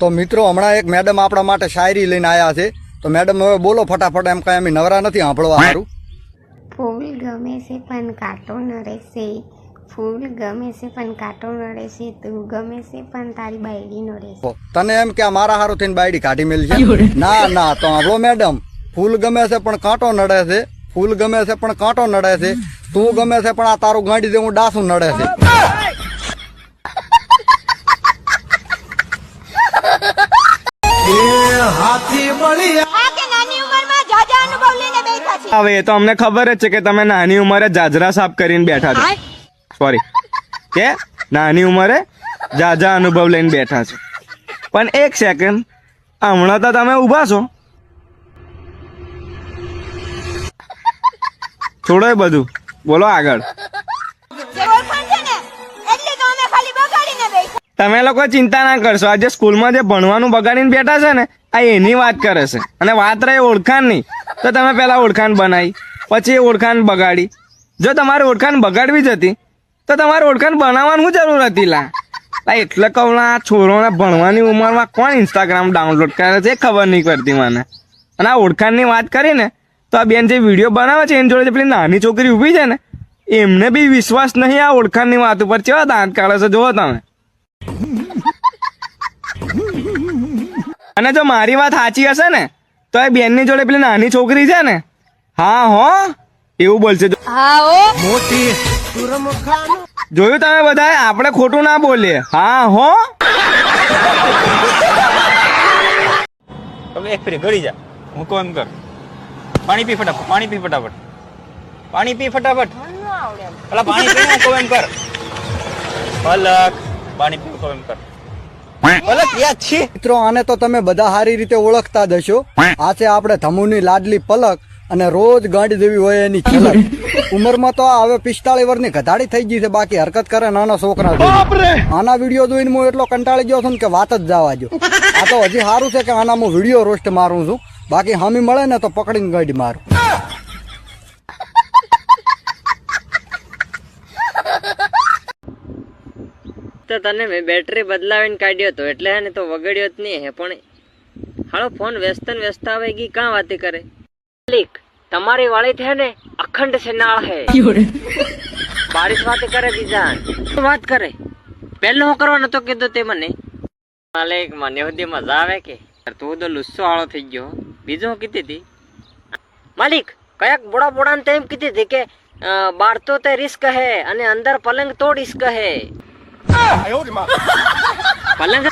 તો મિત્રો હમણાં એક મેડમ આપણા માટે શાયરી લઈને આવ્યા છે. તો મેડમ હવે બોલો ફટાફટ, એમ કઈ અમે નવરા નથી સાંભળવા સારું. ફૂલ ગમે છે પણ કાંટો નડે છે, ફૂલ ગમે છે પણ કાંટો નડે છે, તું ગમે છે પણ તારી બાયડી નડે છે. તને એમ કે મારા હારું થઈને બાયડી કાઢી મેલી છે? ના ના, તો સાંભળો મેડમ, ફૂલ ગમે છે પણ કાંટો નડે છે, ફૂલ ગમે છે પણ કાંટો નડે છે, તું ગમે છે પણ આ તારું ગાંડી દેવું ડાસું નડે છે. હવે એ તો અમને ખબર જ છે કે તમે નાની ઉંમરે જાજરા સાફ કરીને બેઠા છો. સોરી, કે નાની ઉંમરે જાજા અનુભવ લઈને બેઠા છો. પણ એક સેકન્ડ, હમણાં તો તમે ઊભા છો. છોડો એ બધું, બોલો આગળ. તમે લોકો ચિંતા ના કરશો. આજે સ્કૂલમાં જે ભણવાનું બગાડીને બેઠા છે ને, આ એની વાત કરે છે. અને વાત રહી ઓળખાણની, તો તમે પેલા ઓળખાણ બનાવી, પછી એ ઓળખાણ બગાડી. જો તમારે ઓળખાણ બગાડવી જ હતી તો તમારે ઓળખાણ બનાવવાની શું જરૂર હતી? લા એટલે કહું, આ છોરોને ભણવાની ઉંમરમાં કોણ ઇન્સ્ટાગ્રામ ડાઉનલોડ કરે છે એ ખબર નહીં પડતી મને. અને આ ઓળખાણની વાત કરી ને, તો આ બેન જે વિડીયો બનાવે છે એની જોડે પેલી નાની છોકરી ઊભી છે ને, એમને બી વિશ્વાસ નહીં આ ઓળખાણની વાત ઉપર. કેવા દાંત કાઢે છે જુઓ તમે. અને જો મારી વાત સાચી હશે ને, તો એ બેનની જોડે પેલી નાની છોકરી છે ને, હા હો એવું બોલશે. જોયું તમે બધા, આપણે ખોટું ના બોલીએ. હા હો. એક ફરી ગળી જા, મૂકો એમ કર. પાણી પી ફટાફટ, પાણી પી ફટાફટ, પાણી પી ફટાફટ. પેલા પાણી પી મૂકો એમ કર. પલક, પાણી પી મૂકો એમ કર. મિત્રો આને તો તમે બધા સારી રીતે ઓળખતા જ હશો. આ છે આપણે ધમુની લાડલી પલક, અને રોજ ગાંડી જેવી હોય એની છલક. ઉંમરમાં તો હવે 45 વર્ષની ગધાડી થઈ ગઈ છે, બાકી હરકત કરે નાના છોકરા. આના વિડીયો જોઈને હું એટલો કંટાળી ગયો છું કે વાત જ જવા દો. આ તો હજી સારું છે કે આના હું વિડીયો રોસ્ટ મારું છું, બાકી હામી મળે ને તો પકડીને ગાડી મારું. તો તને મેં બેટરી બદલાવીને કાઢ્યો હતો એટલે હે ને તો વગડ્યો જ નહીં હે. પણ હાલો ફોન વ્યસ્ત આવે ગઈ કાં વાતી કરે. માલિક તમારી વાળી છે ને અખંડ છે નાળ હે. બારિશ વાતે કરે દીધા વાત કરે. પહેલો હું કરવાનો તો કીધું તે મને. માલિક મને સુધી મજા આવે કે તું તો લુસ્સો હાળો થઈ ગયો. બીજું હું કીધી હતી માલિક, કયાક બોડા બોડા ને તેમ કીધી હતી કે બાર તો તે રિસ્ક હે અને અંદર પલંગ તો રિસ્ક હે. પલંગ